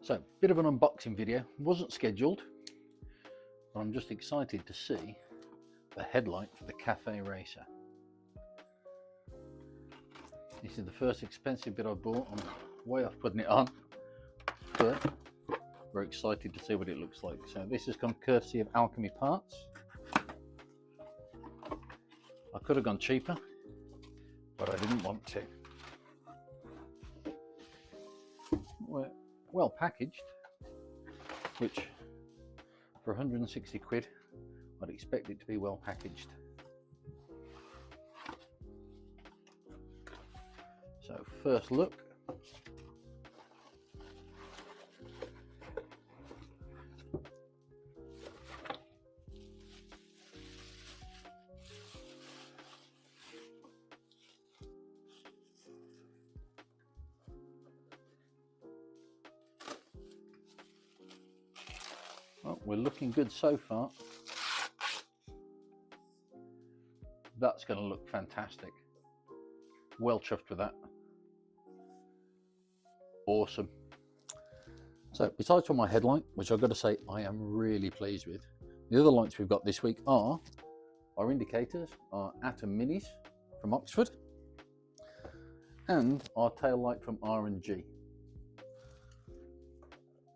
So, bit of an unboxing video. Wasn't scheduled, but I'm just excited to see the headlight for the Cafe Racer. This is the first expensive bit I bought. I'm way off putting it on, but we're excited to see what it looks like. So this has come courtesy of Alchemy Parts. I could have gone cheaper, but I didn't want to. We're well packaged, which for 160 quid, I'd expect it to be well packaged. So first look. Well, we're looking good so far. That's going to look fantastic. Well chuffed with that. Awesome. So besides from my headlight, which I've got to say I am really pleased with, the other lights we've got this week are our indicators, our Atom Minis from Oxford, and our tail light from R&G.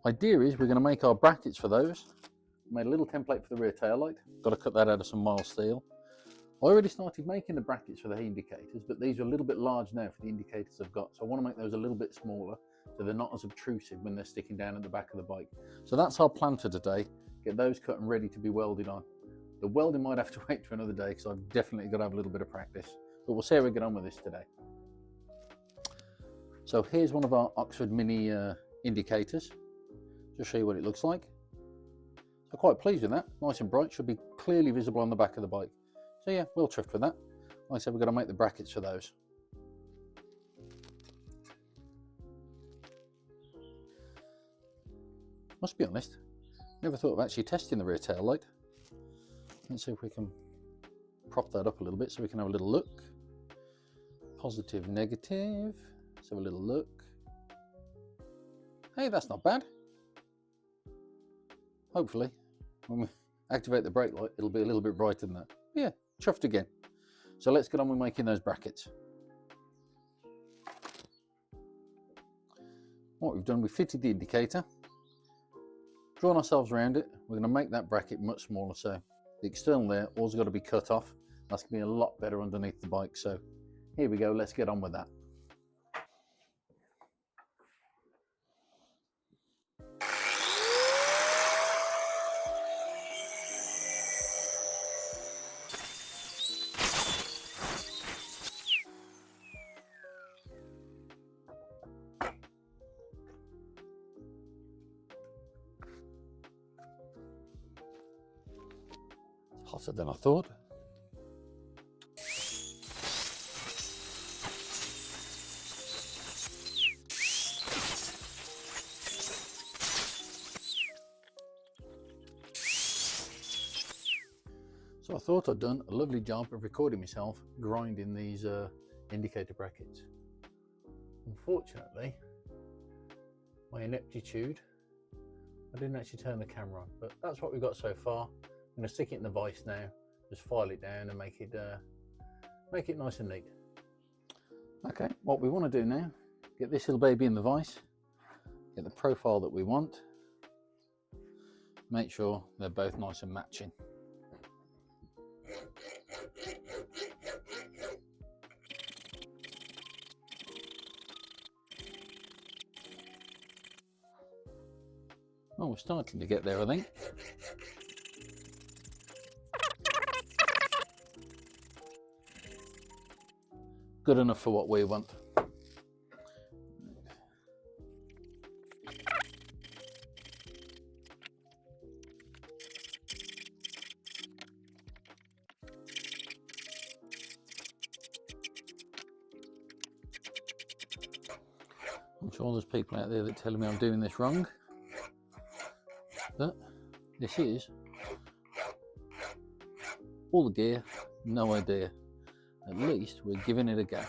Idea is we're going to make our brackets for those. Made a little template for the rear tail light. Got to cut that out of some mild steel. I already started making the brackets for the indicators, but these are a little bit large now for the indicators I've got. So I want to make those a little bit smaller so they're not as obtrusive when they're sticking down at the back of the bike. So that's our plan for today. Get those cut and ready to be welded on. The welding might have to wait for another day because I've definitely got to have a little bit of practice. But we'll see how we get on with this today. So here's one of our Oxford Mini indicators. Just show you what it looks like. So quite pleased with that. Nice and bright. Should be clearly visible on the back of the bike. So yeah, well chuffed with that. Like I said, we're going to make the brackets for those. Must be honest, never thought of actually testing the rear tail light. Let's see if we can prop that up a little bit so we can have a little look. Positive, negative. Let's have a little look. Hey, that's not bad. Hopefully, when we activate the brake light, it'll be a little bit brighter than that. Yeah, chuffed again. So let's get on with making those brackets. What we've done, we've fitted the indicator, drawn ourselves around it. We're going to make that bracket much smaller. So the external there, all's got to be cut off. That's going to be a lot better underneath the bike. So here we go, let's get on with that. Hotter than I thought. So I thought I'd done a lovely job of recording myself grinding these indicator brackets. Unfortunately, my ineptitude, I didn't actually turn the camera on, but that's what we've got so far. I'm going to stick it in the vise now, just file it down and make it nice and neat. Okay, what we want to do now, get this little baby in the vise, get the profile that we want, make sure they're both nice and matching. Oh, we're starting to get there, I think. Good enough for what we want. I'm sure there's people out there that tell me I'm doing this wrong, but this is all the gear, no idea. At least we're giving it a go.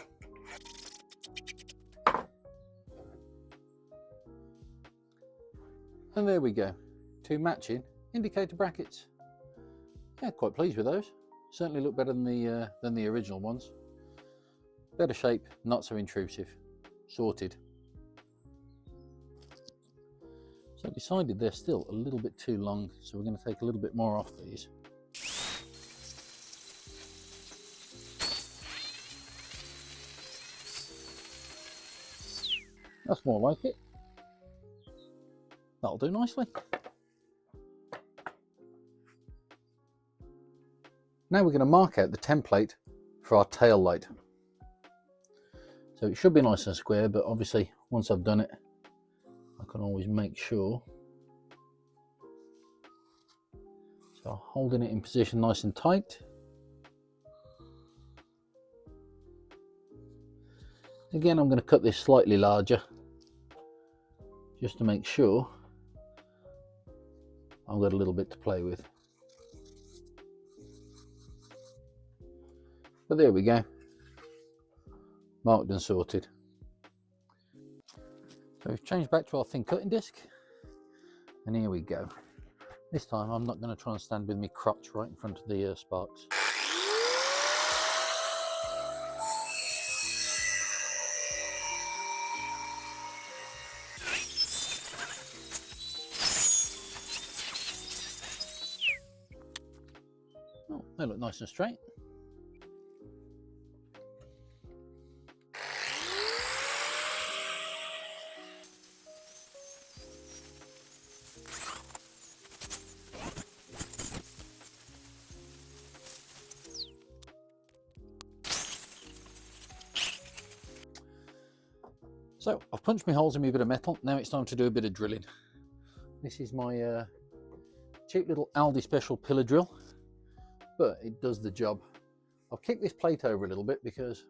And there we go, 2 matching indicator brackets. Yeah, quite pleased with those. Certainly look better than the original ones. Better shape, not so intrusive. Sorted. So I decided they're still a little bit too long, so we're going to take a little bit more off these. That's more like it. That'll do nicely. Now we're going to mark out the template for our tail light. So it should be nice and square, but obviously once I've done it, I can always make sure. So holding it in position nice and tight. Again, I'm going to cut this slightly larger, just to make sure I've got a little bit to play with. But there we go, marked and sorted. So we've changed back to our thin cutting disc, and here we go. This time I'm not going to try and stand with my crotch right in front of the sparks. Oh, they look nice and straight. So I've punched my holes in my bit of metal. Now it's time to do a bit of drilling. This is my cheap little Aldi special pillar drill, but it does the job. I've kicked this plate over a little bit because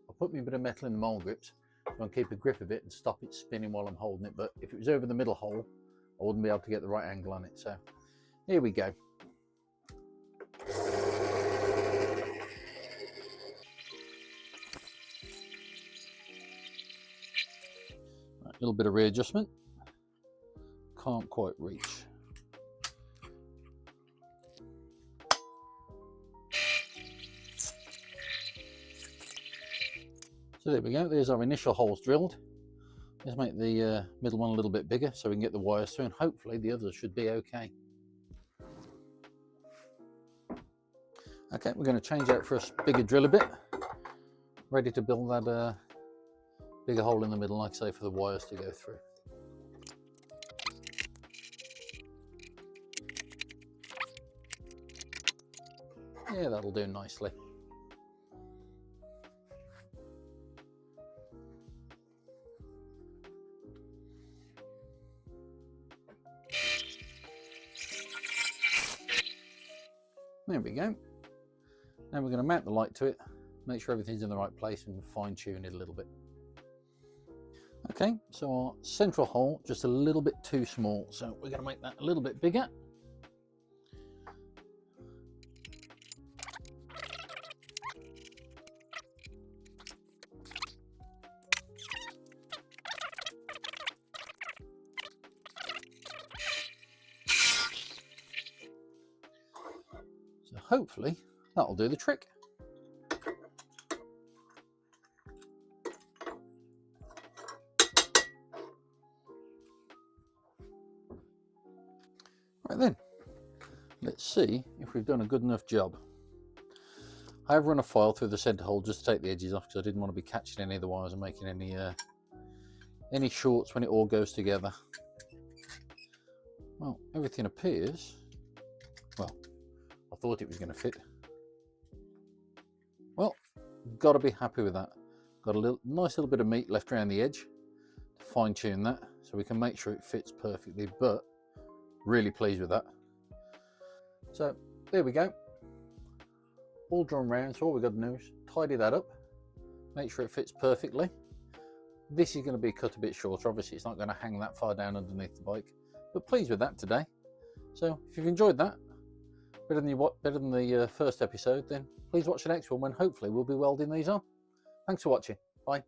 I put my bit of metal in the mole grips so I can keep a grip of it and stop it spinning while I'm holding it. But if it was over the middle hole, I wouldn't be able to get the right angle on it. So here we go. A little bit of readjustment. Can't quite reach. So there we go, there's our initial holes drilled. Let's make the middle one a little bit bigger so we can get the wires through, and hopefully the others should be okay. Okay, we're going to change out for a bigger drill a bit. Ready to build that bigger hole in the middle, like I say, for the wires to go through. Yeah, that'll do nicely. There we go. Now we're going to mount the light to it, make sure everything's in the right place and fine tune it a little bit. Okay, so our central hole just a little bit too small, so we're going to make that a little bit bigger. So hopefully that'll do the trick. Right then, let's see if we've done a good enough job. I have run a file through the centre hole just to take the edges off because I didn't want to be catching any of the wires and making any shorts when it all goes together. Well, everything appears, well, I thought it was going to fit. Well, got to be happy with that. Got a nice little bit of meat left around the edge to fine tune that so we can make sure it fits perfectly, but really pleased with that. So there we go, all drawn round. So all we've got to do is tidy that up, make sure it fits perfectly. This is going to be cut a bit shorter, obviously it's not going to hang that far down underneath the bike, but pleased with that today. So if you've enjoyed that, better than the first episode, then please watch the next one when hopefully we'll be welding these on. Thanks for watching. Bye.